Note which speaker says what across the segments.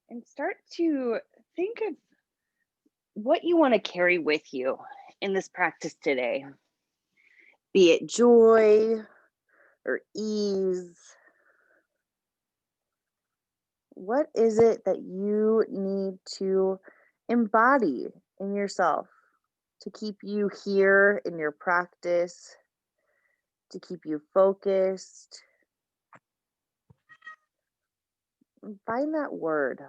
Speaker 1: And start to think of what you want to carry with you in this practice today, be it joy or ease. What is it that you need to embody in yourself to keep you here in your practice, to keep you focused? And find that word.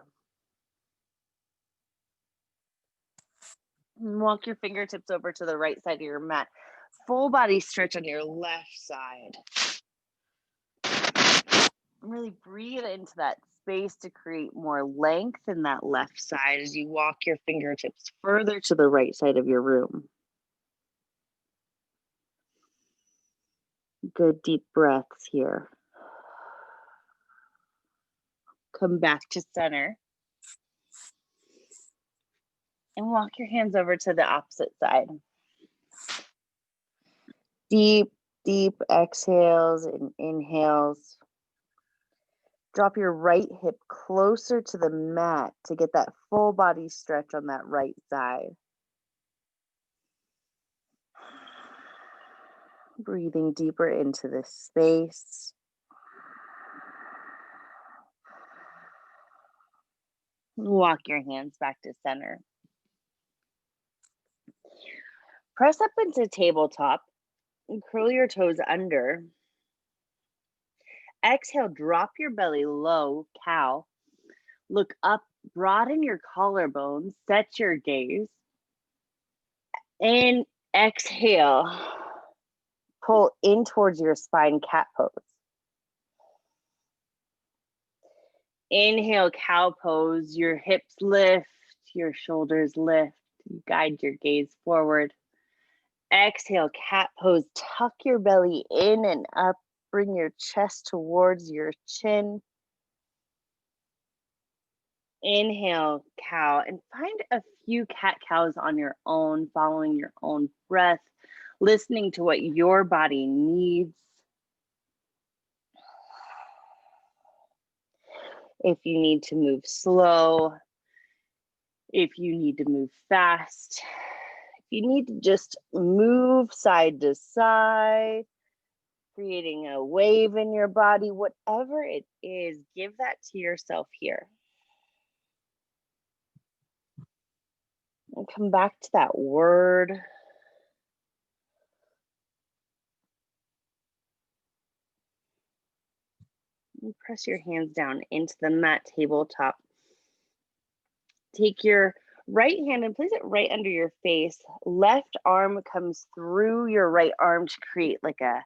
Speaker 1: And walk your fingertips over to the right side of your mat. Full body stretch on your left side. Really breathe into that space to create more length in that left side as you walk your fingertips further to the right side of your room. Good deep breaths here. Come back to center. And walk your hands over to the opposite side. Deep, deep exhales and inhales. Drop your right hip closer to the mat to get that full body stretch on that right side. Breathing deeper into this space. Walk your hands back to center. Press up into tabletop and curl your toes under. Exhale, drop your belly low, cow. Look up, broaden your collarbones, set your gaze. And exhale, pull in towards your spine, cat pose. Inhale, cow pose, your hips lift, your shoulders lift. Guide your gaze forward. Exhale, cat pose, tuck your belly in and up. Bring your chest towards your chin. Inhale, cow, and find a few cat cows on your own, following your own breath, listening to what your body needs. If you need to move slow, if you need to move fast, if you need to just move side to side, creating a wave in your body, whatever it is, give that to yourself here. And come back to that word. And press your hands down into the mat tabletop. Take your right hand and place it right under your face. Left arm comes through your right arm to create like a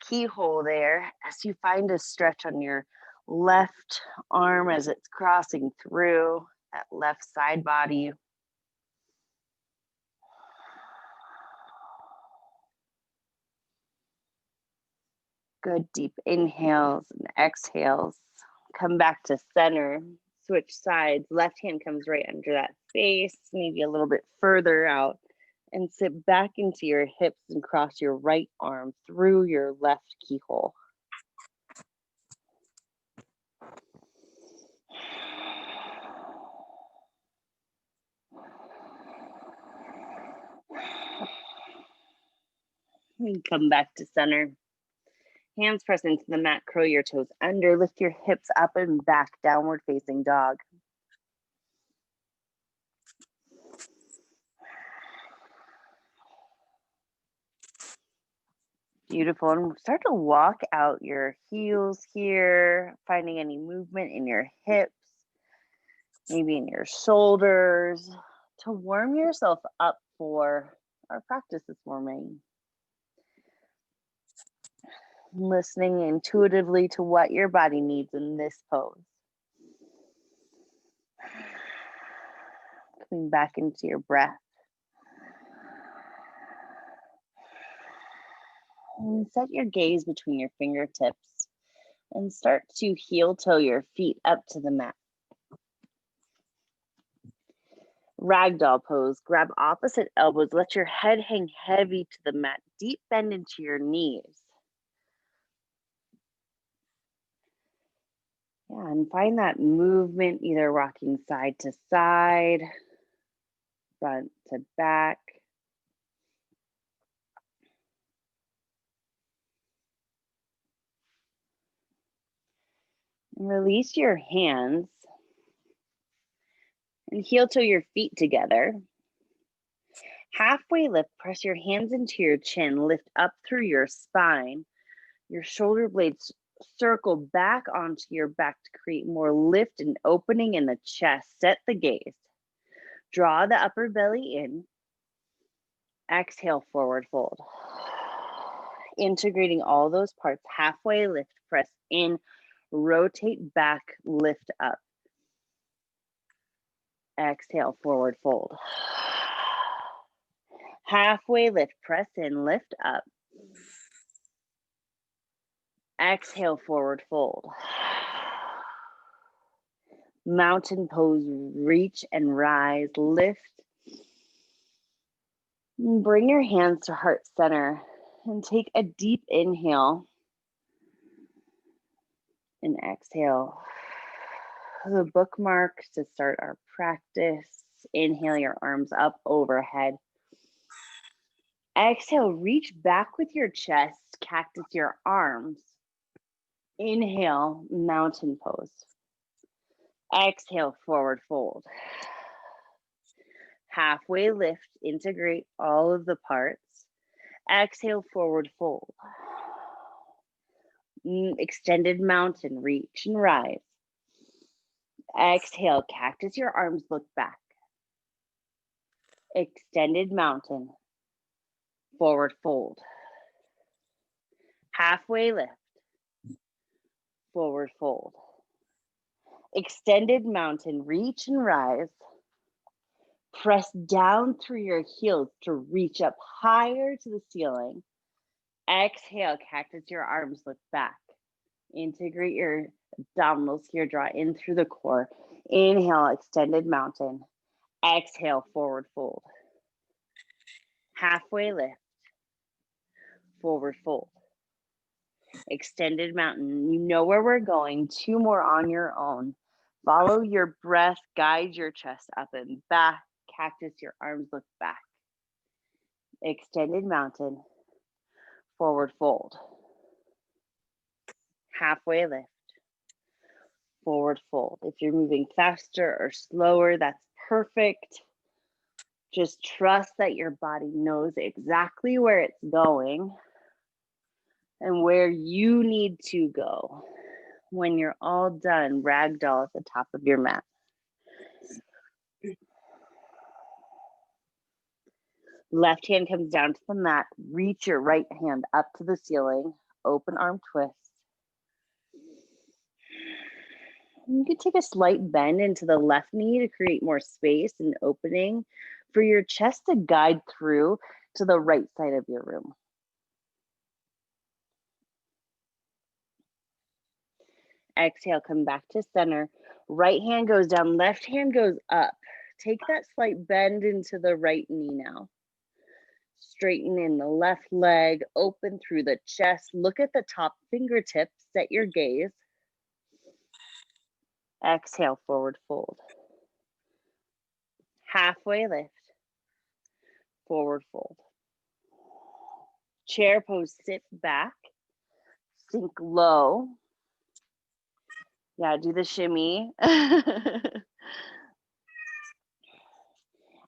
Speaker 1: keyhole there as you find a stretch on your left arm as it's crossing through that left side body. Good deep inhales and exhales. Come back to center. Switch sides. Left hand comes right under that face, maybe a little bit further out. And sit back into your hips and cross your right arm through your left keyhole. And come back to center. Hands press into the mat, curl your toes under, lift your hips up and back, downward facing dog. Beautiful. And start to walk out your heels here, finding any movement in your hips, maybe in your shoulders, to warm yourself up for our practice this morning. Listening intuitively to what your body needs in this pose. Coming back into your breath. And set your gaze between your fingertips and start to heel toe your feet up to the mat. Ragdoll pose. Grab opposite elbows. Let your head hang heavy to the mat. Deep bend into your knees. Yeah, Yeah, and find that movement, either rocking side to side, front to back. And release your hands and heel toe your feet together. Halfway lift, press your hands into your chin, lift up through your spine. Your shoulder blades circle back onto your back to create more lift and opening in the chest. Set the gaze. Draw the upper belly in. Exhale, forward fold. Integrating all those parts. Halfway lift, press in, rotate back, lift up. Exhale, forward fold. Halfway lift, press in, lift up. Exhale, forward fold. Mountain pose, reach and rise, lift. Bring your hands to heart center and take a deep inhale and exhale. The bookmark to start our practice. Inhale your arms up overhead. Exhale, reach back with your chest, cactus your arms. Inhale, mountain pose. Exhale, forward fold. Halfway lift, integrate all of the parts. Exhale, forward fold. Extended mountain, reach and rise. Exhale, cactus your arms, look back. Extended mountain, forward fold. Halfway lift, forward fold. Extended mountain, reach and rise. Press down through your heels to reach up higher to the ceiling. Exhale, cactus your arms, look back. Integrate your abdominals here, draw in through the core. Inhale, extended mountain. Exhale, forward fold. Halfway lift, forward fold. Extended mountain. You know where we're going. 2 more on your own. Follow your breath, guide your chest up and back. Cactus your arms, look back. Extended mountain, forward fold. Halfway lift, forward fold. If you're moving faster or slower, that's perfect. Just trust that your body knows exactly where it's going and where you need to go. When you're all done, ragdoll at the top of your mat. Left hand comes down to the mat. Reach your right hand up to the ceiling. Open arm twist. You can take a slight bend into the left knee to create more space and opening for your chest to guide through to the right side of your room. Exhale, come back to center. Right hand goes down, left hand goes up. Take that slight bend into the right knee now. Straighten in the left leg, open through the chest. Look at the top fingertips, set your gaze. Exhale, forward fold. Halfway lift, forward fold. Chair pose, sit back, sink low. Yeah, do the shimmy.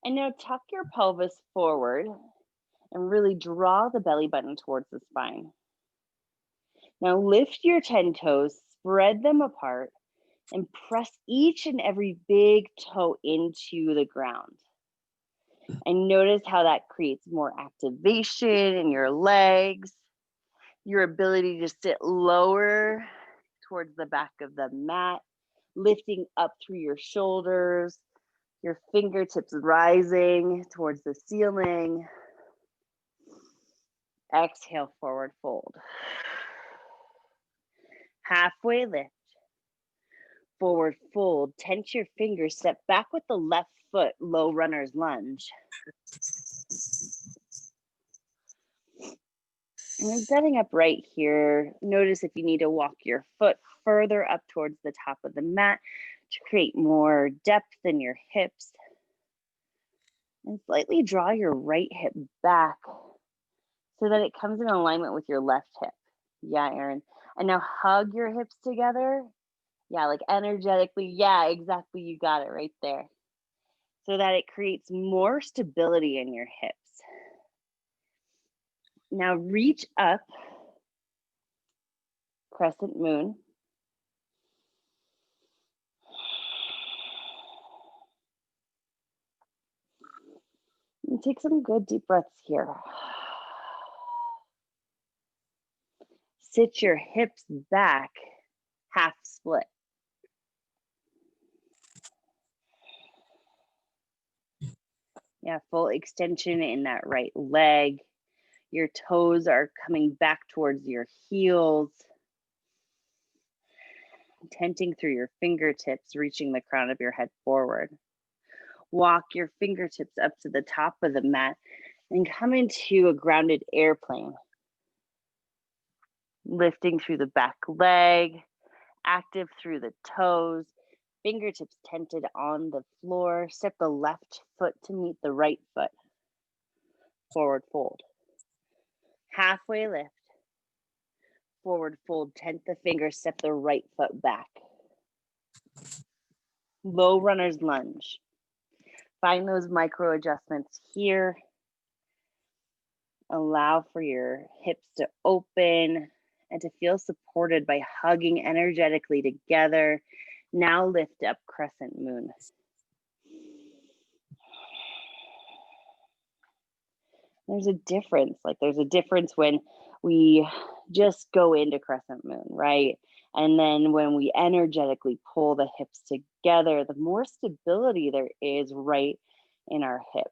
Speaker 1: And now tuck your pelvis forward and really draw the belly button towards the spine. Now lift your 10 toes, spread them apart, and press each and every big toe into the ground. And notice how that creates more activation in your legs, your ability to sit lower towards the back of the mat, lifting up through your shoulders, your fingertips rising towards the ceiling. Exhale, forward fold. Halfway lift, forward fold. Tense your fingers, step back with the left foot, low runner's lunge. And then setting up right here, notice if you need to walk your foot further up towards the top of the mat to create more depth in your hips. And slightly draw your right hip back so that it comes in alignment with your left hip. Yeah, Erin. And now hug your hips together. Yeah, like energetically. Yeah, exactly. You got it right there. So that it creates more stability in your hips. Now reach up, crescent moon. And take some good deep breaths here. Sit your hips back, half split. Yeah, full extension in that right leg. Your toes are coming back towards your heels. Tenting through your fingertips, reaching the crown of your head forward. Walk your fingertips up to the top of the mat and come into a grounded airplane. Lifting through the back leg, active through the toes, fingertips tented on the floor. Step the left foot to meet the right foot. Forward fold. Halfway lift. Forward fold, tent the fingers, step the right foot back. Low runner's lunge. Find those micro adjustments here. Allow for your hips to open and to feel supported by hugging energetically together. Now lift up crescent moon. There's a difference. There's a difference when we just go into crescent moon, right? And then when we energetically pull the hips together, the more stability there is right in our hips.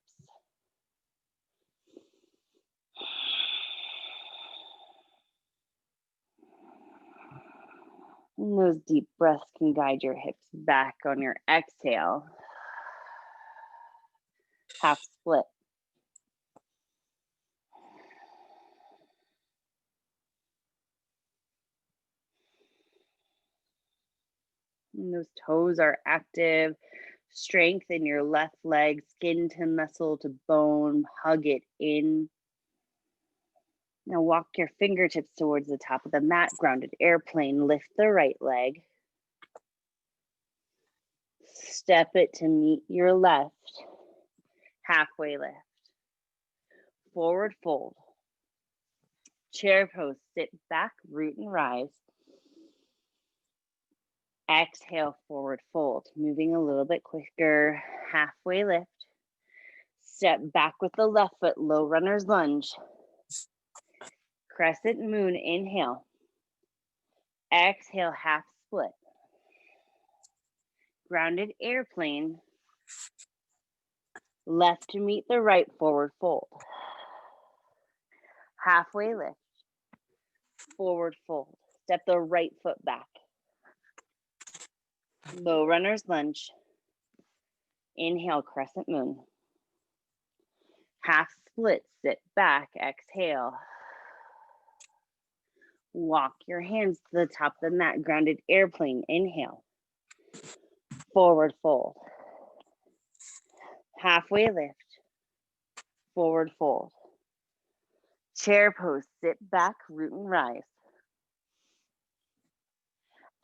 Speaker 1: And those deep breaths can guide your hips back on your exhale. Half split. And those toes are active. Strength in your left leg, skin to muscle to bone, hug it in. Now walk your fingertips towards the top of the mat, grounded airplane, lift the right leg. Step it to meet your left, halfway lift. Forward fold. Chair pose, sit back, root and rise. Exhale, forward fold, moving a little bit quicker, halfway lift. Step back with the left foot, low runner's lunge. Crescent moon, inhale. Exhale, half split. Grounded airplane. Left to meet the right, forward fold. Halfway lift. Forward fold. Step the right foot back. Low runner's lunge. Inhale, crescent moon. Half split, sit back, exhale. Walk your hands to the top of the mat, grounded airplane, inhale. Forward fold. Halfway lift. Forward fold. Chair pose, sit back, root and rise.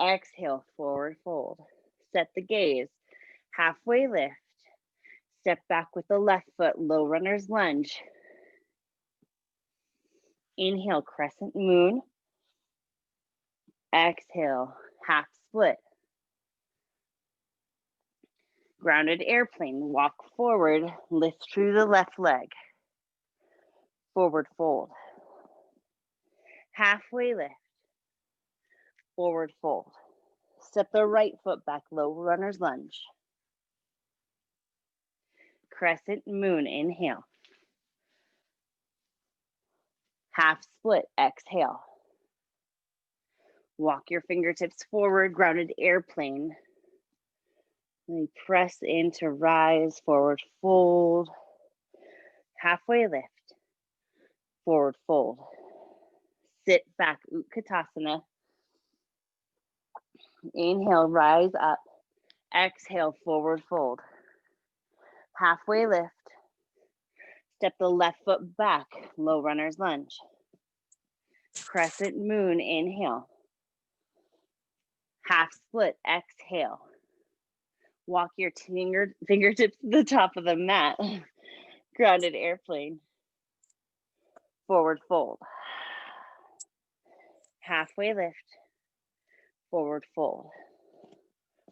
Speaker 1: Exhale, forward fold. Set the gaze. Halfway lift. Step back with the left foot, low runner's lunge. Inhale, crescent moon. Exhale, half split. Grounded airplane, walk forward, lift through the left leg. Forward fold. Halfway lift. Forward fold. Step the right foot back, low runner's lunge. Crescent moon, inhale. Half split, exhale. Walk your fingertips forward, grounded airplane. And press into rise, forward fold. Halfway lift, forward fold. sit back, Utkatasana. Inhale, rise up. Exhale, forward fold. Halfway lift. Step the left foot back, low runner's lunge. Crescent moon, inhale. Half split, exhale. Walk your fingertips to the top of the mat. Grounded airplane. Forward fold. Halfway lift. Forward fold.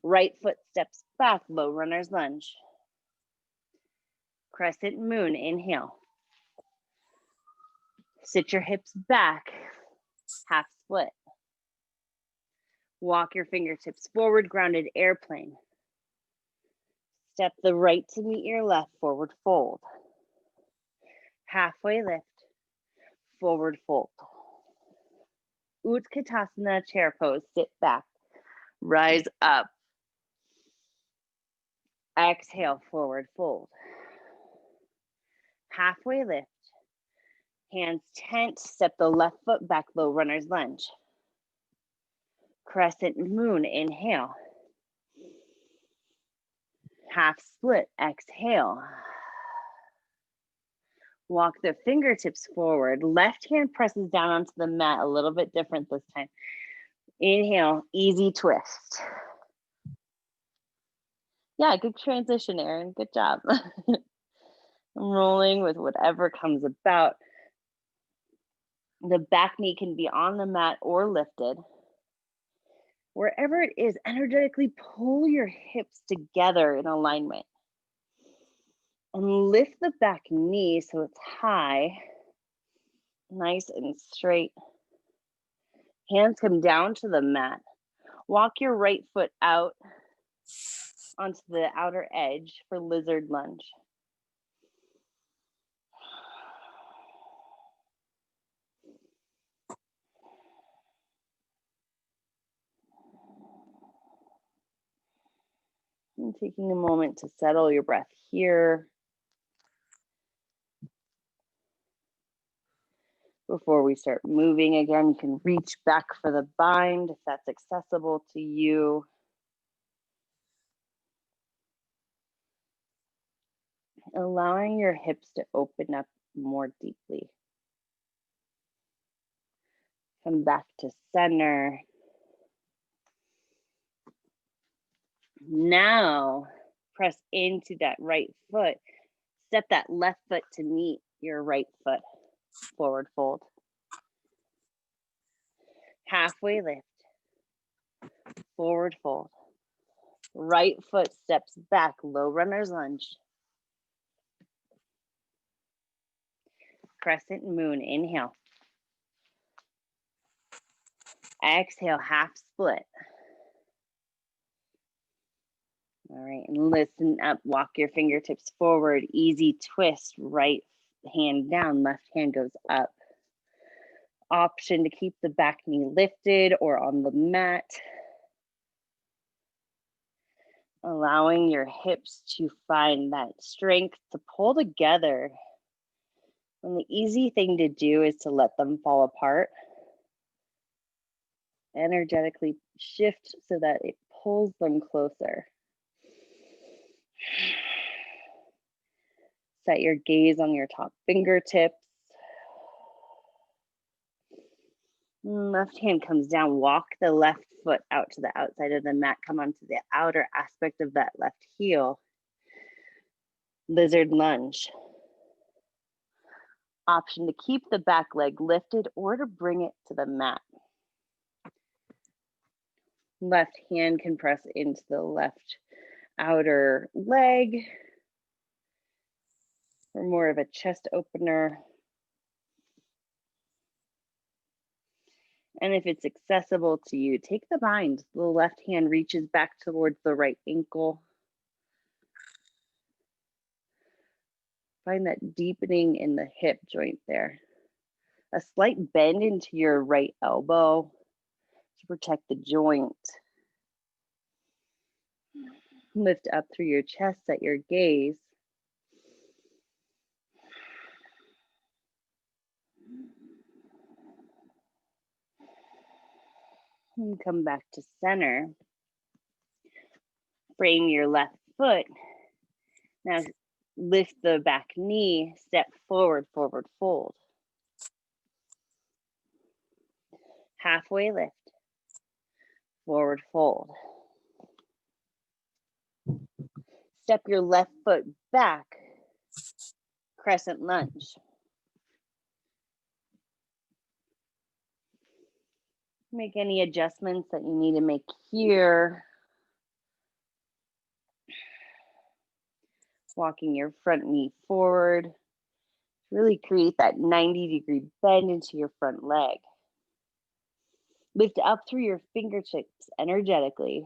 Speaker 1: Right foot steps back, low runner's lunge. Crescent moon, inhale. Sit your hips back, half split. Walk your fingertips forward, grounded airplane. Step the right to meet your left, forward fold. Halfway lift, forward fold. Utkatasana, chair pose, sit back, rise up. Exhale, forward fold. Halfway lift. Hands tent, step the left foot back, low runner's lunge. Crescent moon, inhale. Half split, exhale. Walk the fingertips forward. Left hand presses down onto the mat, a little bit different this time. Inhale, easy twist. Yeah, good transition, Erin. Good job. I'm rolling with whatever comes about. The back knee can be on the mat or lifted. Wherever it is, energetically pull your hips together in alignment. And lift the back knee so it's high, nice and straight. Hands come down to the mat. Walk your right foot out onto the outer edge for lizard lunge. And taking a moment to settle your breath here. Before we start moving again, you can reach back for the bind if that's accessible to you. Allowing your hips to open up more deeply. Come back to center. Now, press into that right foot. Step that left foot to meet your right foot. Forward fold. Halfway lift. Forward fold. Right foot steps back, low runner's lunge. Crescent moon, inhale. Exhale, half split. All right, and listen up, walk your fingertips forward, easy twist, right hand down, left hand goes up. Option to keep the back knee lifted or on the mat. Allowing your hips to find that strength to pull together. And the easy thing to do is to let them fall apart. Energetically shift so that it pulls them closer. Set your gaze on your top fingertips. Left hand comes down, walk the left foot out to the outside of the mat, come onto the outer aspect of that left heel. Lizard lunge. Option to keep the back leg lifted or to bring it to the mat. Left hand can press into the left outer leg for more of a chest opener. And if it's accessible to you, take the bind. The left hand reaches back towards the right ankle. Find that deepening in the hip joint there. A slight bend into your right elbow to protect the joint. Lift up through your chest, set your gaze. And come back to center. Frame your left foot. Now lift the back knee, step forward, forward fold. Halfway lift, forward fold. Step your left foot back, crescent lunge. Make any adjustments that you need to make here. Walking your front knee forward. Really create that 90-degree bend into your front leg. Lift up through your fingertips energetically.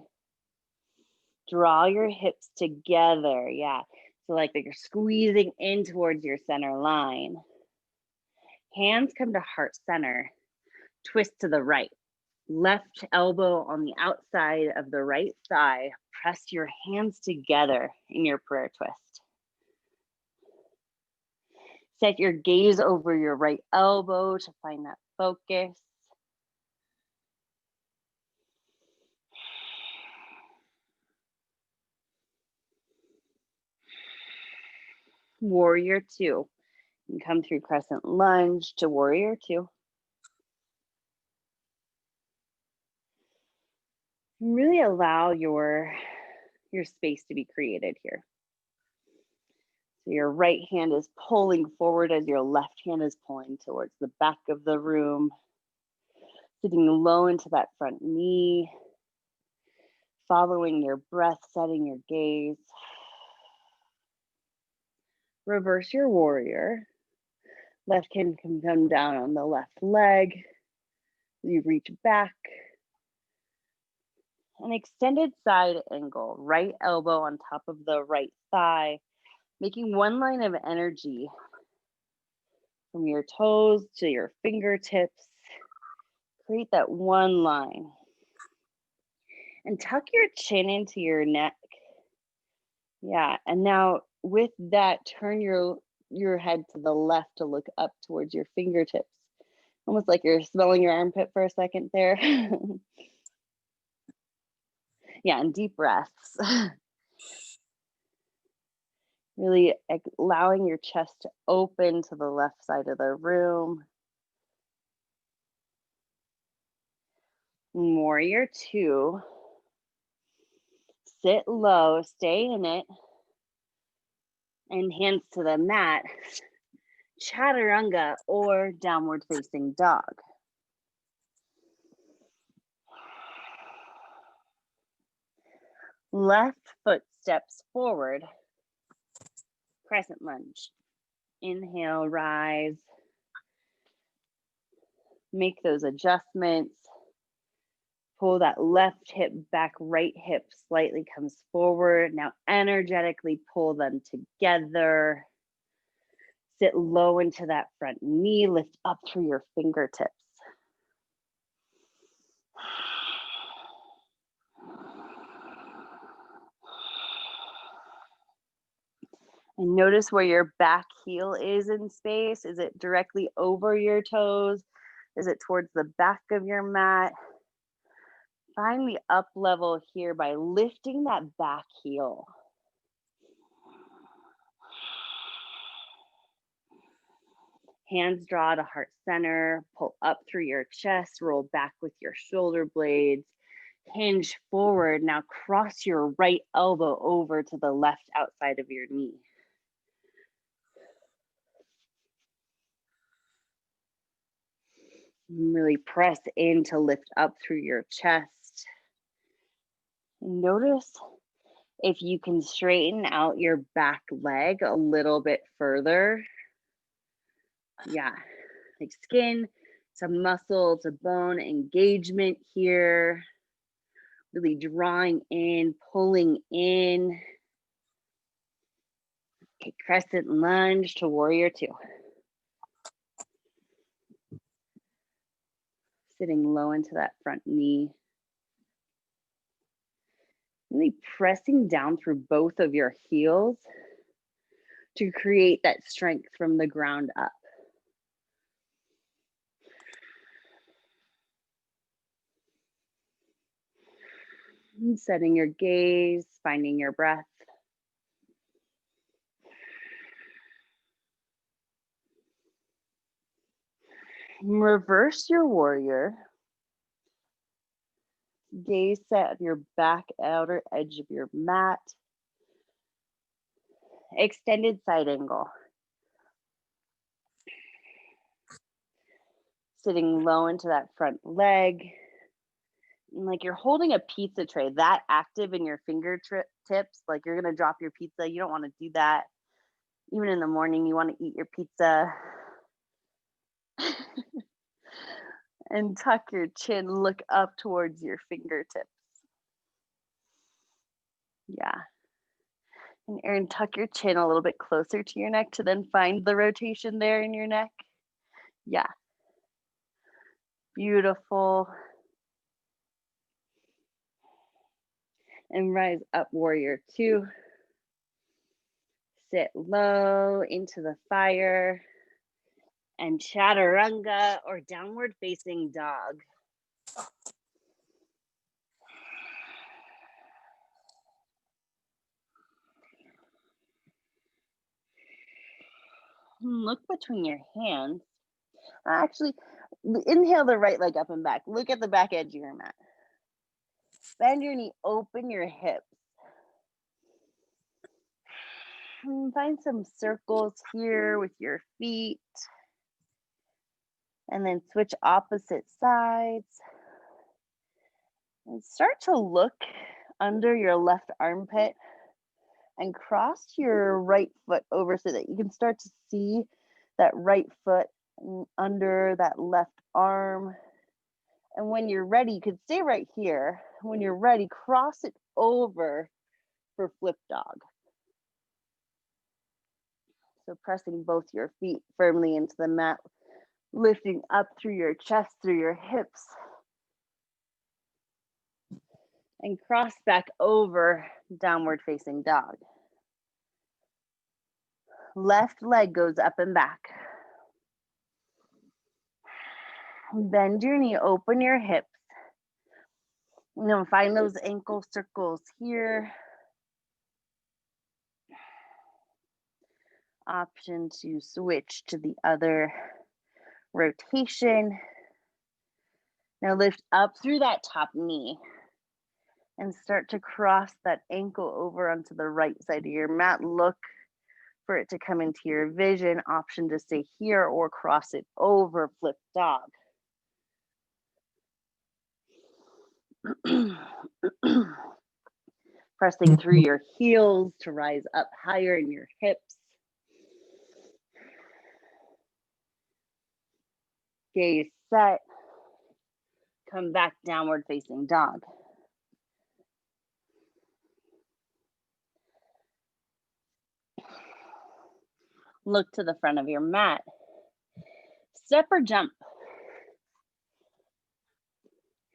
Speaker 1: Draw your hips together. Yeah. So like you're squeezing in towards your center line. Hands come to heart center. Twist to the right. Left elbow on the outside of the right thigh. Press your hands together in your prayer twist. Set your gaze over your right elbow to find that focus. Warrior two. And come through crescent lunge to warrior two. Really allow your space to be created here. So your right hand is pulling forward as your left hand is pulling towards the back of the room. Sitting low into that front knee. Following your breath, setting your gaze. Reverse your warrior. Left hand can come down on the left leg. You reach back. An extended side angle. Right elbow on top of the right thigh. Making one line of energy from your toes to your fingertips. Create that one line. And tuck your chin into your neck. Yeah, and now with that, turn your head to the left to look up towards your fingertips. Almost like you're smelling your armpit for a second there. Yeah, and deep breaths. Really allowing your chest to open to the left side of the room. Warrior two. Sit low, stay in it. And hands to the mat. Chaturanga or downward facing dog. Left foot steps forward. Crescent lunge. Inhale, rise. Make those adjustments. Pull that left hip back, right hip slightly comes forward. Now energetically pull them together. Sit low into that front knee, lift up through your fingertips. And notice where your back heel is in space. Is it directly over your toes? Is it towards the back of your mat? Find the up level here by lifting that back heel. Hands draw to heart center, pull up through your chest, roll back with your shoulder blades, hinge forward. Now cross your right elbow over to the left outside of your knee. Really press in to lift up through your chest. And notice if you can straighten out your back leg a little bit further. Yeah, like skin to muscle to bone engagement here. Really drawing in, pulling in. Okay, crescent lunge to warrior two. Sitting low into that front knee. Really pressing down through both of your heels to create that strength from the ground up. Setting your gaze, finding your breath. Reverse your warrior. Gaze set at your back outer edge of your mat. Extended side angle. Sitting low into that front leg. And like you're holding a pizza tray, that active in your fingertips, like you're gonna drop your pizza. You don't want to do that. Even in the morning, you want to eat your pizza. And tuck your chin, look up towards your fingertips. Yeah. And Erin, tuck your chin a little bit closer to your neck to then find the rotation there in your neck. Yeah. Beautiful. And rise up, warrior two. Sit low into the fire. And chaturanga or downward facing dog. Look between your hands. Actually, inhale the right leg up and back. Look at the back edge of your mat. Bend your knee, open your hips. And find some circles here with your feet. And then switch opposite sides. And start to look under your left armpit and cross your right foot over so that you can start to see that right foot under that left arm. And when you're ready, you can stay right here. When you're ready, cross it over for flip dog. So pressing both your feet firmly into the mat, lifting up through your chest, through your hips. And cross back over, downward facing dog. Left leg goes up and back. Bend your knee, open your hips. Now find those ankle circles here. Option to switch to the other rotation. Now lift up through that top knee and start to cross that ankle over onto the right side of your mat. Look for it to come into your vision. Option to stay here or cross it over, flip dog. Pressing through your heels to rise up higher in your hips. Gaze set. Come back, downward facing dog. Look to the front of your mat. Step or jump.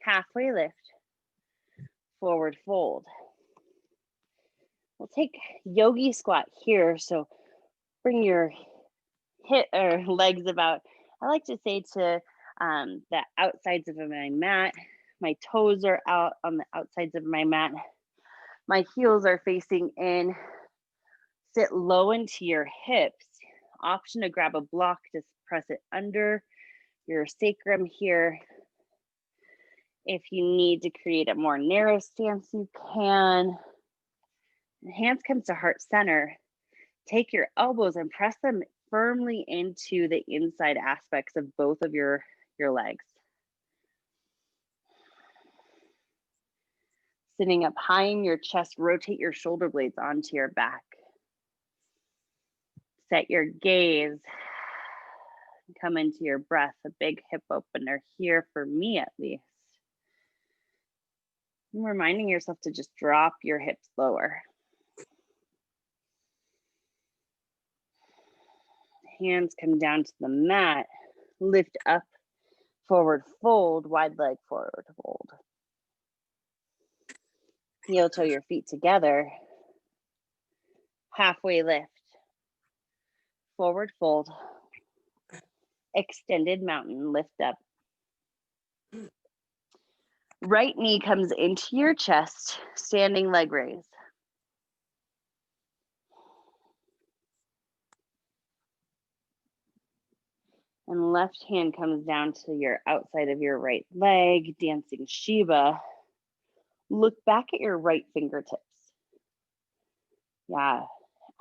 Speaker 1: Halfway lift. Forward fold. We'll take yogi squat here. So bring your hip or legs about, I like to say to the outsides of my mat. My toes are out on the outsides of my mat. My heels are facing in. Sit low into your hips. Option to grab a block, just press it under your sacrum here. If you need to create a more narrow stance, you can. Hands come to heart center. Take your elbows and press them firmly into the inside aspects of both of your legs. Sitting up high in your chest, rotate your shoulder blades onto your back. Set your gaze. Come into your breath, a big hip opener here for me at least. And reminding yourself to just drop your hips lower. Hands come down to the mat. Lift up, forward fold, wide leg forward fold. Heel toe your feet together. Halfway lift. Forward fold. Extended mountain, lift up. Right knee comes into your chest, standing leg raise. And left hand comes down to your outside of your right leg, dancing Shiva. Look back at your right fingertips. Yeah,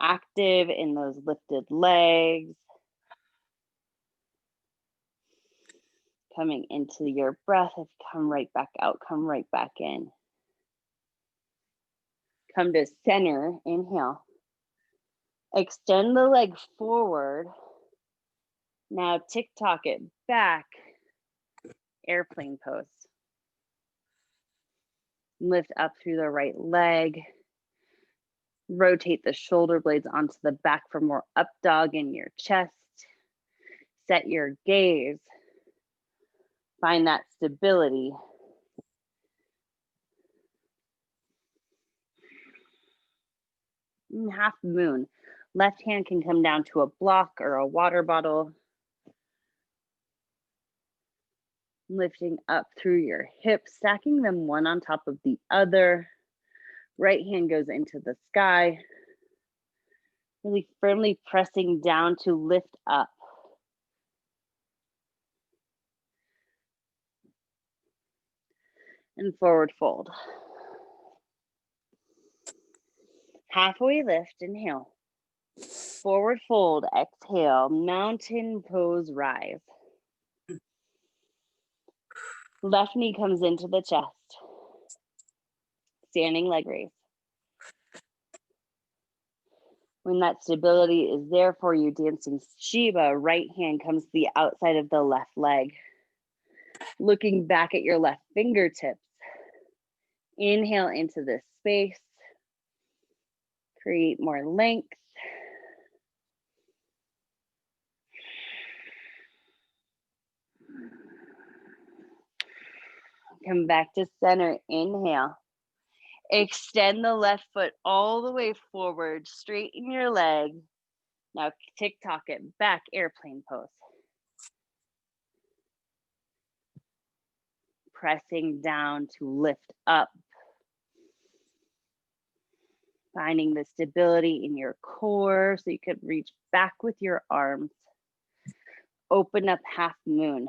Speaker 1: active in those lifted legs. Coming into your breath, if you come right back out, come right back in. Come to center, inhale. Extend the leg forward. Now tick-tock it back, airplane pose. Lift up through the right leg. Rotate the shoulder blades onto the back for more up dog in your chest. Set your gaze. Find that stability. Half moon. Left hand can come down to a block or a water bottle. Lifting up through your hips, stacking them one on top of the other. Right hand goes into the sky. Really firmly pressing down to lift up. And forward fold. Halfway lift, inhale. Forward fold, exhale. Mountain pose, rise. Left knee comes into the chest. Standing leg raise. When that stability is there for you, dancing Shiva, right hand comes to the outside of the left leg. Looking back at your left fingertips. Inhale into this space. Create more length. Come back to center, inhale. Extend the left foot all the way forward, straighten your leg. Now tick-tock it back, airplane pose. Pressing down to lift up. Finding the stability in your core so you could reach back with your arms. Open up half moon.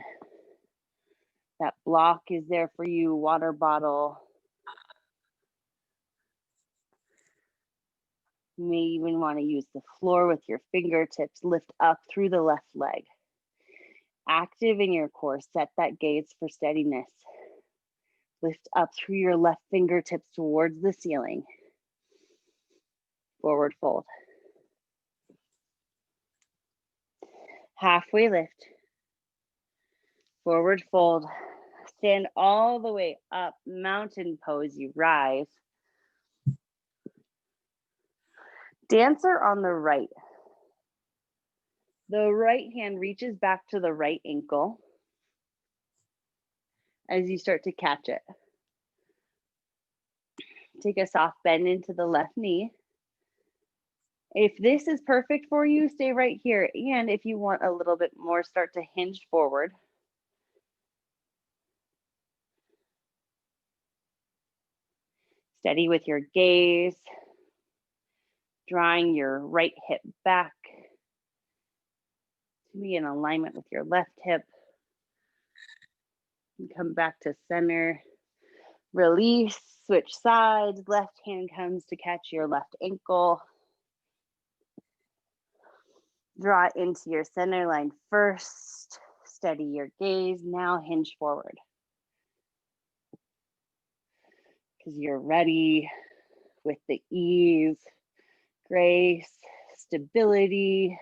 Speaker 1: That block is there for you, water bottle. You may even want to use the floor with your fingertips. Lift up through the left leg. Active in your core, set that gaze for steadiness. Lift up through your left fingertips towards the ceiling. Forward fold. Halfway lift. Forward fold. Stand all the way up, mountain pose, you rise. Dancer on the right. The right hand reaches back to the right ankle as you start to catch it. Take a soft bend into the left knee. If this is perfect for you, stay right here. And if you want a little bit more, start to hinge forward. Steady with your gaze. Drawing your right hip back to be in alignment with your left hip. And come back to center. Release, switch sides. Left hand comes to catch your left ankle. Draw into your center line first. Steady your gaze. Now hinge forward. Because you're ready with the ease, grace, stability.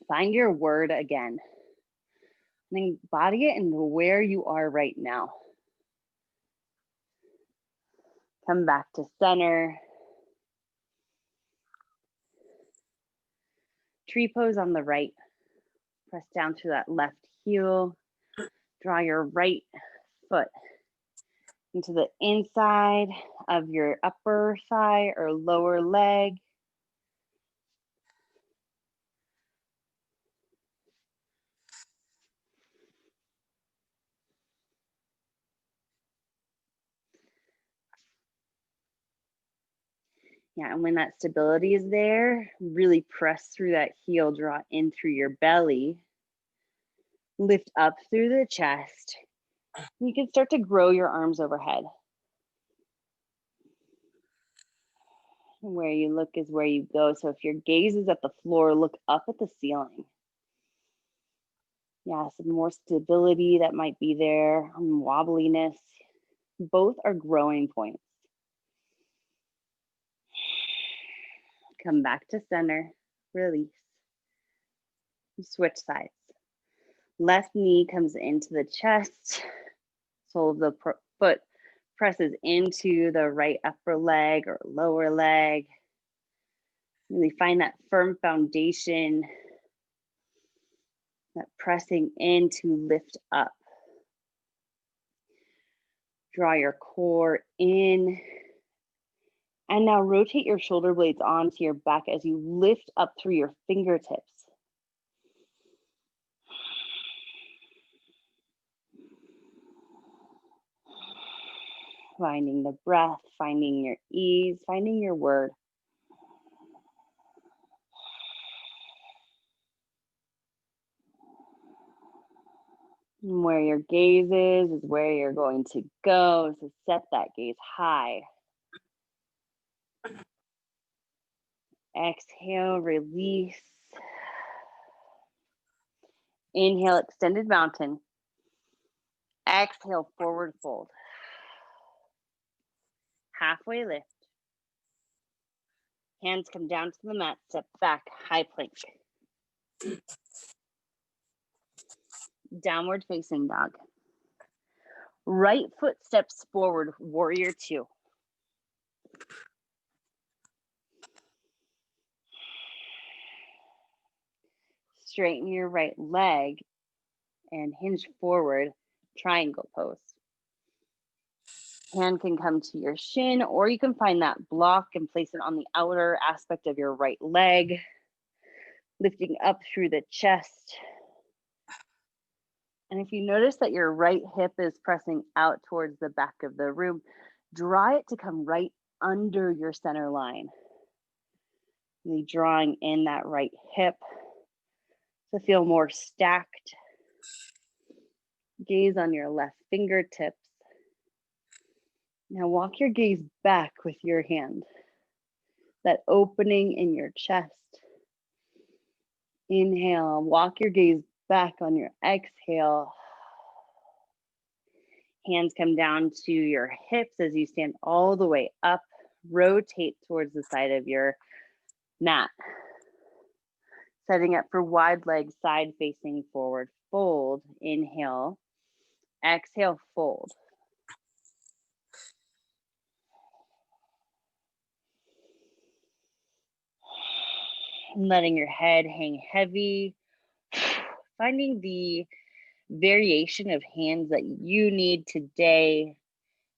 Speaker 1: Find your word again. And embody it into where you are right now. Come back to center. Tree pose on the right. Press down through that left heel. Draw your right foot into the inside of your upper thigh or lower leg. Yeah, and when that stability is there, really press through that heel, draw in through your belly, lift up through the chest. You can start to grow your arms overhead. Where you look is where you go. So if your gaze is at the floor, look up at the ceiling. Yeah, some more stability that might be there, wobbliness. Both are growing points. Come back to center, release. Switch sides. Left knee comes into the chest. Sole of the foot presses into the right upper leg or lower leg. Really find that firm foundation, that pressing in to lift up. Draw your core in. And now rotate your shoulder blades onto your back as you lift up through your fingertips. Finding the breath, finding your ease, finding your word. And where your gaze is where you're going to go. So set that gaze high. Exhale, release. Inhale, extended mountain. Exhale, forward fold. Halfway lift. Hands come down to the mat, step back, high plank. Downward facing dog. Right foot steps forward, warrior two. Straighten your right leg and hinge forward, triangle pose. Hand can come to your shin, or you can find that block and place it on the outer aspect of your right leg, lifting up through the chest. And if you notice that your right hip is pressing out towards the back of the room, draw it to come right under your center line. Really drawing in that right hip to feel more stacked. Gaze on your left fingertips. Now walk your gaze back with your hand. That opening in your chest. Inhale, walk your gaze back on your exhale. Hands come down to your hips as you stand all the way up. Rotate towards the side of your mat. Setting up for wide legs, side facing forward fold. Inhale. Exhale, fold. Letting your head hang heavy. Finding the variation of hands that you need today.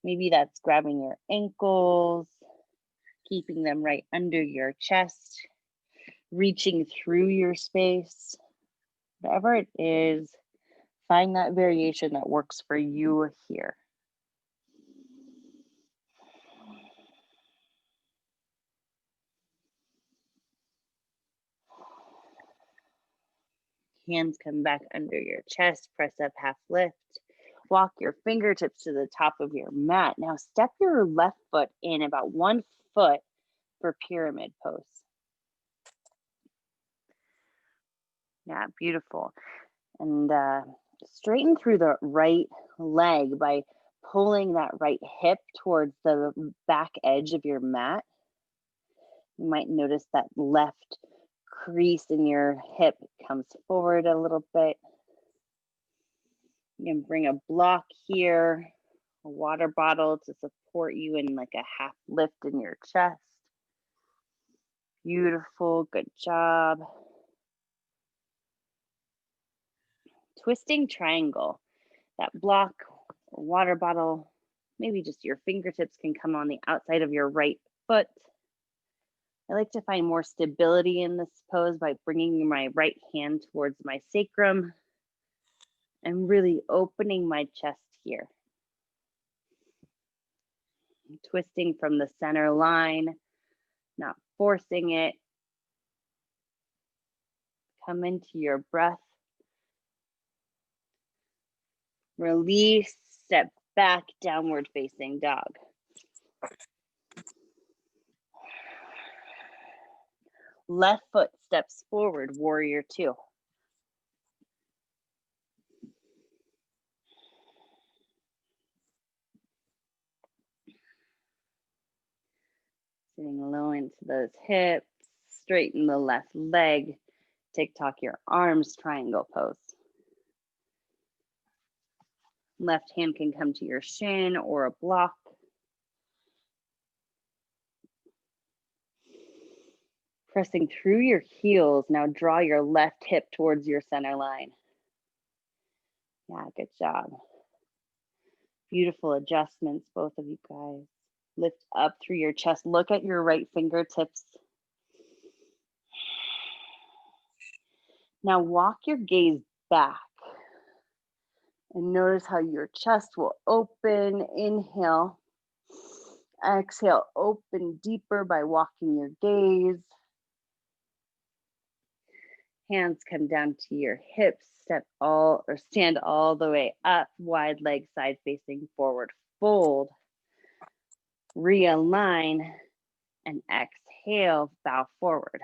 Speaker 1: Maybe that's grabbing your ankles, keeping them right under your chest, reaching through your space. Whatever it is, find that variation that works for you here. Hands come back under your chest, press up, half lift. Walk your fingertips to the top of your mat. Now step your left foot in about 1 foot for pyramid pose. Yeah, beautiful. And straighten through the right leg by pulling that right hip towards the back edge of your mat. You might notice that left crease in your hip comes forward a little bit. You can bring a block here, a water bottle to support you in like a half lift in your chest. Beautiful, good job. Twisting triangle. That block or water bottle, maybe just your fingertips can come on the outside of your right foot. I like to find more stability in this pose by bringing my right hand towards my sacrum and really opening my chest here. Twisting from the center line, not forcing it. Come into your breath. Release, step back, downward facing dog. Left foot steps forward, warrior two. Sitting low into those hips, straighten the left leg, TikTok your arms, triangle pose. Left hand can come to your shin or a block. Pressing through your heels, now draw your left hip towards your center line. Yeah, good job. Beautiful adjustments, both of you guys. Lift up through your chest. Look at your right fingertips. Now walk your gaze back. And notice how your chest will open. Inhale. Exhale, open deeper by walking your gaze. Hands come down to your hips. Stand all the way up. Wide leg side facing forward. Fold. Realign. And exhale, bow forward.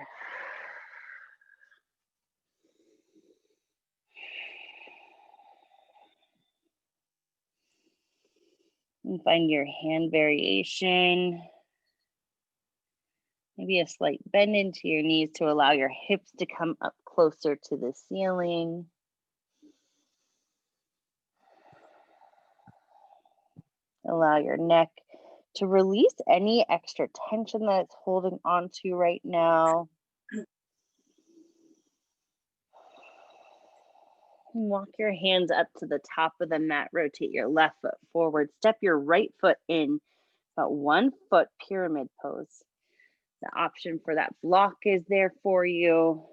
Speaker 1: And find your hand variation. Maybe a slight bend into your knees to allow your hips to come up closer to the ceiling. Allow your neck to release any extra tension that it's holding on to right now. Walk your hands up to the top of the mat. Rotate your left foot forward. Step your right foot in. About 1 foot pyramid pose. The option for that block is there for you.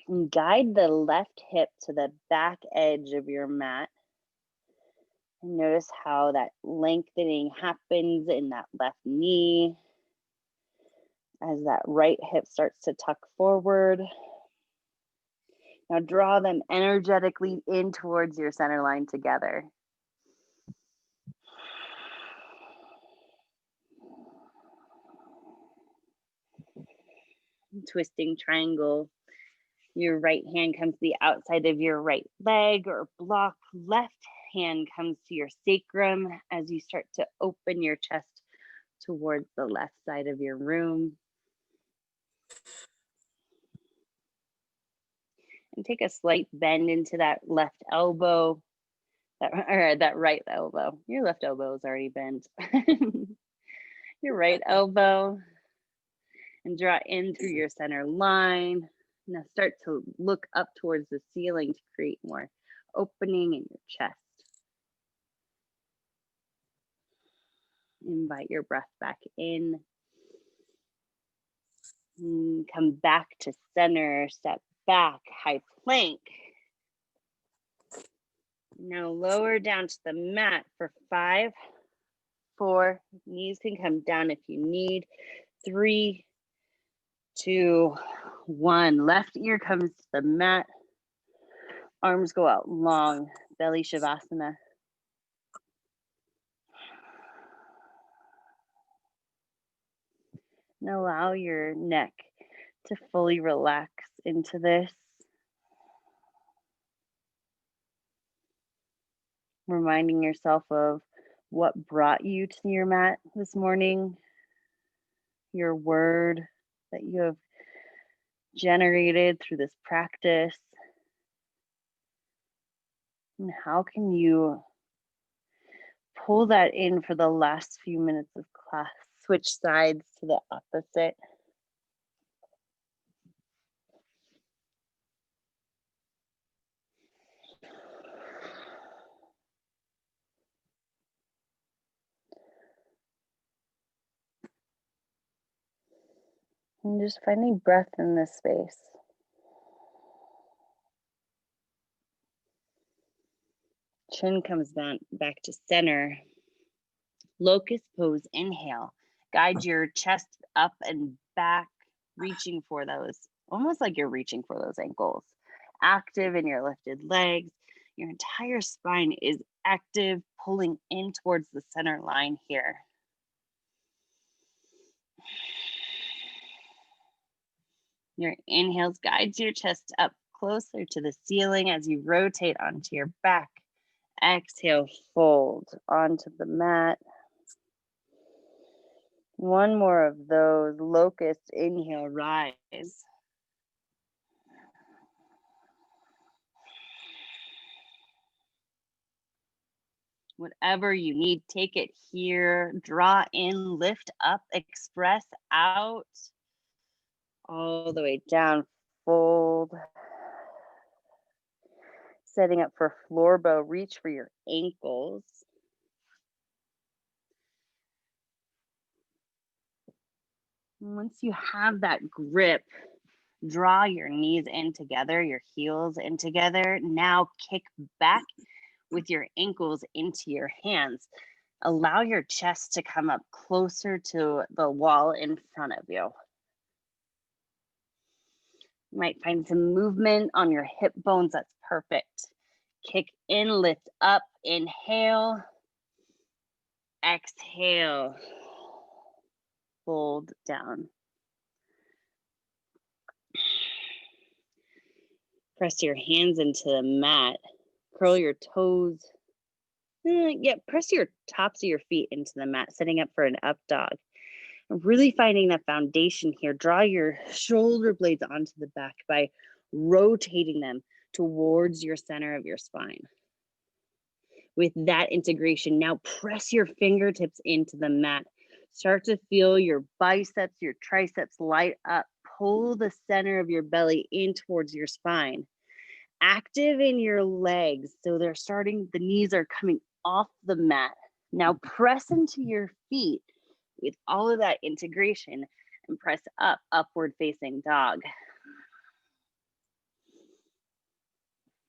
Speaker 1: And guide the left hip to the back edge of your mat. And notice how that lengthening happens in that left knee as that right hip starts to tuck forward. Now draw them energetically in towards your center line together. Twisting triangle. Your right hand comes to the outside of your right leg or block. Left hand comes to your sacrum as you start to open your chest towards the left side of your room. And take a slight bend into that left elbow, that right elbow. Your left elbow is already bent. Your right elbow, and draw in through your center line. Now start to look up towards the ceiling to create more opening in your chest. Invite your breath back in. And come back to center, step back, high plank. Now lower down to the mat for 5, 4, knees can come down if you need. 3, 2, 1. Left ear comes to the mat. Arms go out long, belly shavasana. And allow your neck to fully relax into this. Reminding yourself of what brought you to your mat this morning, your word that you have generated through this practice. And how can you pull that in for the last few minutes of class? Switch sides to the opposite. And just finding breath in this space. Chin comes down back to center. Locust pose, inhale. Guide your chest up and back, reaching for those, almost like you're reaching for those ankles. Active in your lifted legs. Your entire spine is active, pulling in towards the center line here. Your inhales guides your chest up closer to the ceiling as you rotate onto your back. Exhale, fold onto the mat. One more of those. Locust, inhale, rise. Whatever you need, take it here. Draw in, lift up, express out. All the way down, fold. Setting up for floor bow, reach for your ankles. Once you have that grip, draw your knees in together, your heels in together. Now kick back with your ankles into your hands. Allow your chest to come up closer to the wall in front of you. You might find some movement on your hip bones. That's perfect. Kick in, lift up, inhale, exhale, fold down. Press your hands into the mat. Curl your toes. Press your tops of your feet into the mat, setting up for an up dog. Really finding that foundation here. Draw your shoulder blades onto the back by rotating them towards your center of your spine. With that integration, now press your fingertips into the mat. Start to feel your biceps, your triceps light up. Pull the center of your belly in towards your spine. Active in your legs. So the knees are coming off the mat. Now press into your feet with all of that integration and press up, upward facing dog.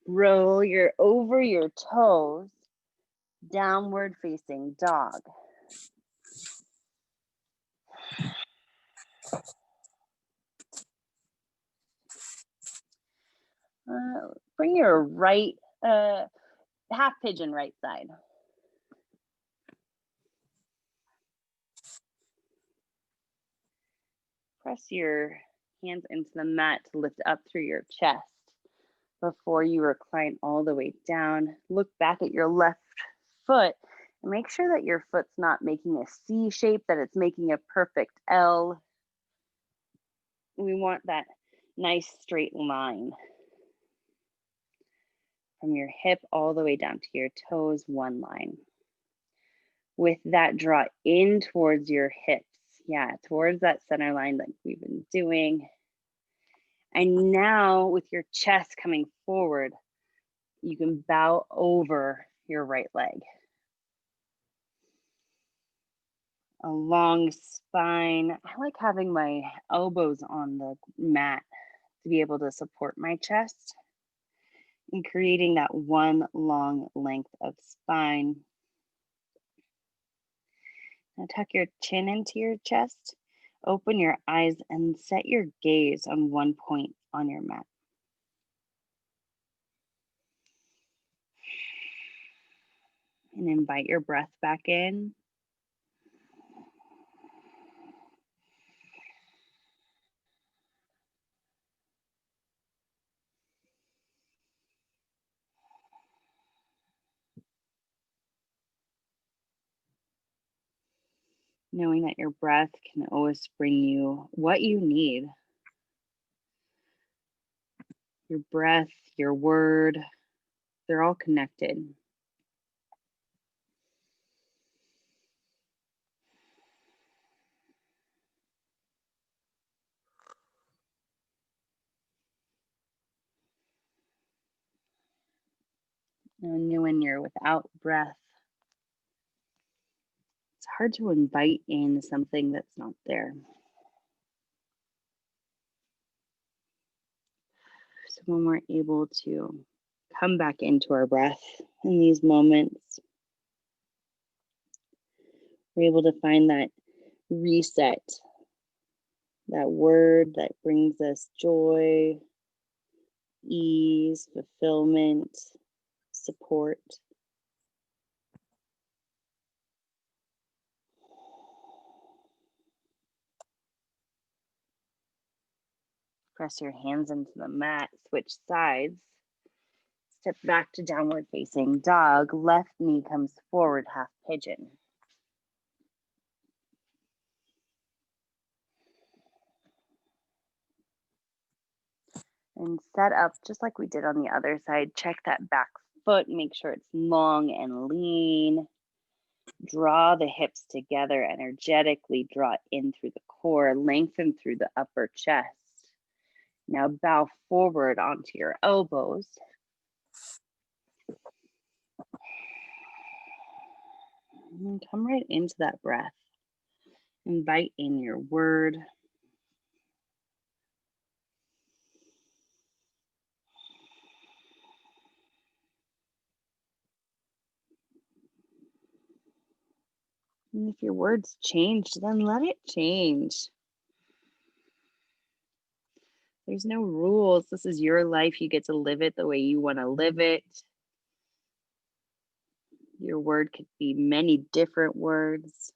Speaker 1: Roll over your toes, downward facing dog. Bring your right, half pigeon right side. Press your hands into the mat to lift up through your chest. Before you recline all the way down, look back at your left foot and make sure that your foot's not making a C shape, that it's making a perfect L. We want that nice straight line from your hip all the way down to your toes, one line. With that, draw in towards your hips. Yeah, towards that center line like we've been doing. And now with your chest coming forward, you can bow over your right leg. A long spine. I like having my elbows on the mat to be able to support my chest and creating that one long length of spine. Now tuck your chin into your chest, open your eyes and set your gaze on one point on your mat. And invite your breath back in. Knowing that your breath can always bring you what you need. Your breath, your word, they're all connected. And when you're without breath, it's hard to invite in something that's not there. So when we're able to come back into our breath in these moments, We're able to find that reset, that word that brings us joy, ease, fulfillment, support. Press your hands into the mat, switch sides. Step back to downward facing dog. Left knee comes forward, half pigeon. And set up just like we did on the other side. Check that back foot, make sure it's long and lean. Draw the hips together energetically, draw in through the core, lengthen through the upper chest. Now bow forward onto your elbows. And come right into that breath. Invite in your word. And if your words change, then let it change. There's no rules. This is your life. You get to live it the way you want to live it. Your word could be many different words.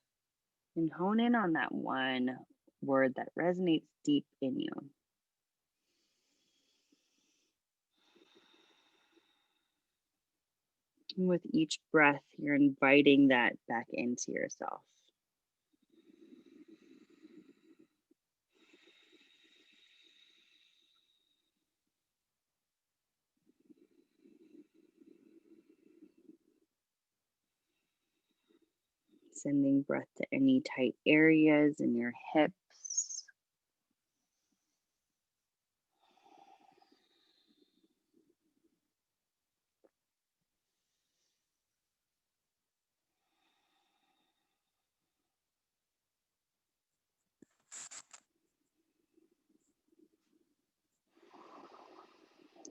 Speaker 1: And hone in on that one word that resonates deep in you. And with each breath, you're inviting that back into yourself. Sending breath to any tight areas in your hips.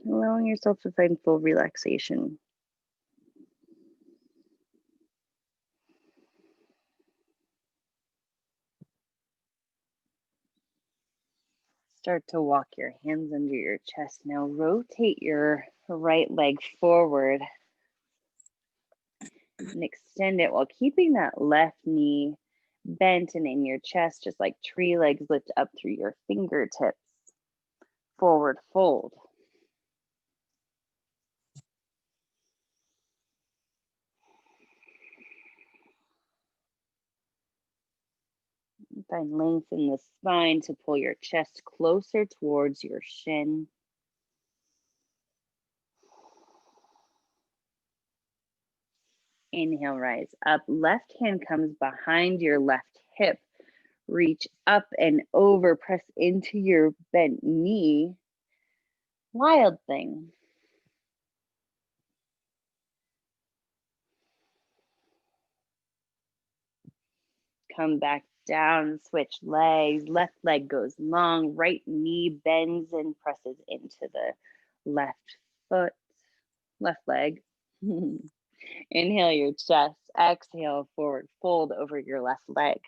Speaker 1: Allowing yourself to find full relaxation. Start to walk your hands under your chest. Now rotate your right leg forward and extend it while keeping that left knee bent and in your chest, just like tree legs lift up through your fingertips. Forward fold. Find length in the spine to pull your chest closer towards your shin. Inhale, rise up. Left hand comes behind your left hip. Reach up and over, press into your bent knee. Wild thing. Come back down, switch legs. Left leg goes long, right knee bends and presses into the left foot, left leg. Inhale your chest, exhale, forward fold over your left leg.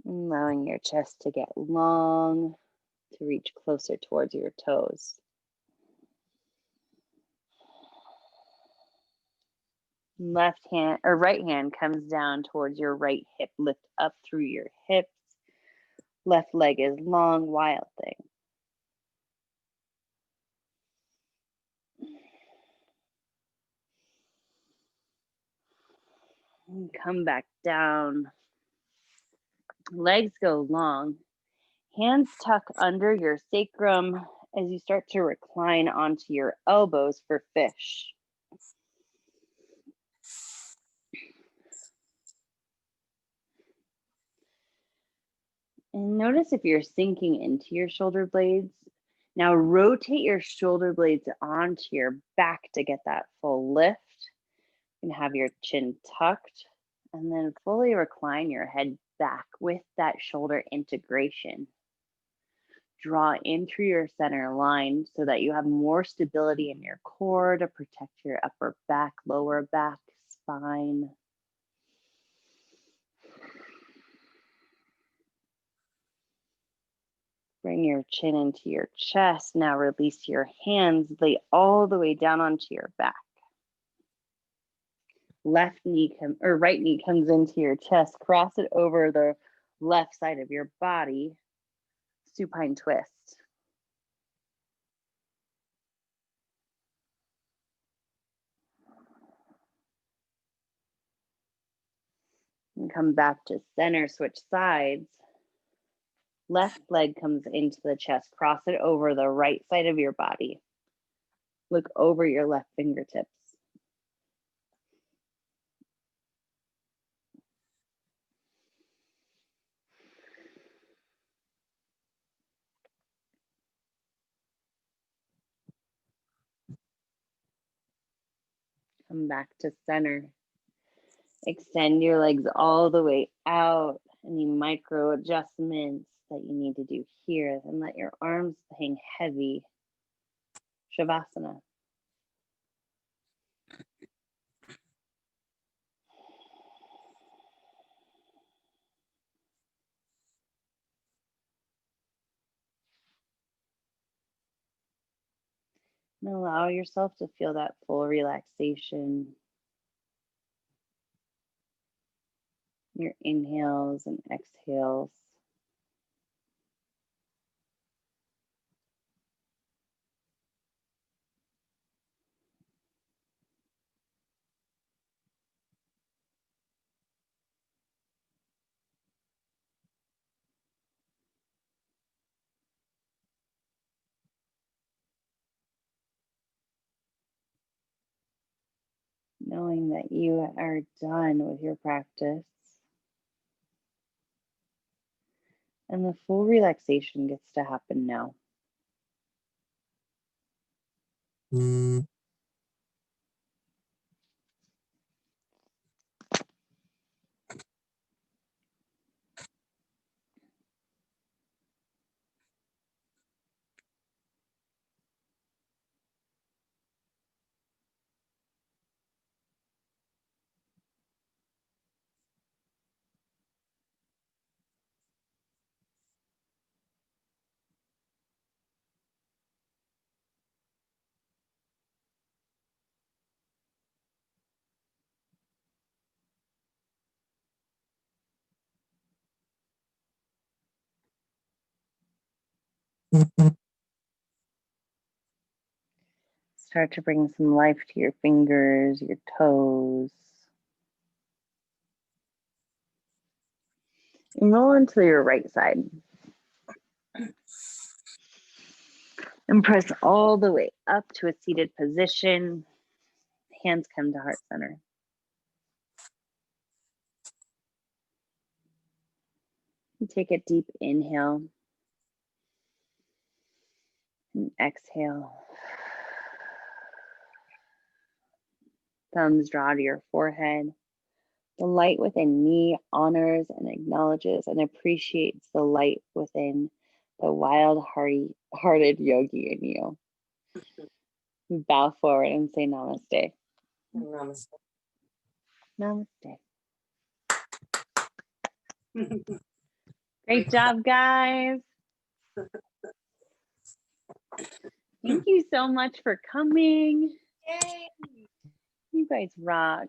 Speaker 1: Allowing your chest to get long, to reach closer towards your toes. Left hand or right hand comes down towards your right hip. Lift up through your hips. Left leg is long, wild thing. And come back down. Legs go long. Hands tuck under your sacrum as you start to recline onto your elbows for fish. And notice if you're sinking into your shoulder blades. Now rotate your shoulder blades onto your back to get that full lift. And have your chin tucked And then fully recline your head back with that shoulder integration. Draw in through your center line so that you have more stability in your core to protect your upper back, lower back, spine. Bring your chin into your chest. Now release your hands, lay all the way down onto your back. Right knee comes into your chest. Cross it over the left side of your body. Supine twist. And come back to center, switch sides. Left leg comes into the chest. Cross it over the right side of your body. Look over your left fingertips. Come back to center. Extend your legs all the way out. Any micro adjustments that you need to do here, and let your arms hang heavy. Shavasana. And allow yourself to feel that full relaxation. Your inhales and exhales. Knowing that you are done with your practice. And the full relaxation gets to happen now. Start to bring some life to your fingers, your toes. And roll into your right side. And press all the way up to a seated position. Hands come to heart center. And take a deep inhale. And exhale. Thumbs draw to your forehead. The light within me honors and acknowledges and appreciates the light within the wild-hearted yogi in you. Bow forward and say namaste.
Speaker 2: Namaste.
Speaker 1: Namaste. Great job, guys. Thank you so much for coming.
Speaker 2: Yay.
Speaker 1: You guys rock.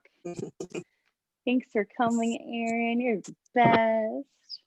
Speaker 1: Thanks for coming, Erin. You're the best.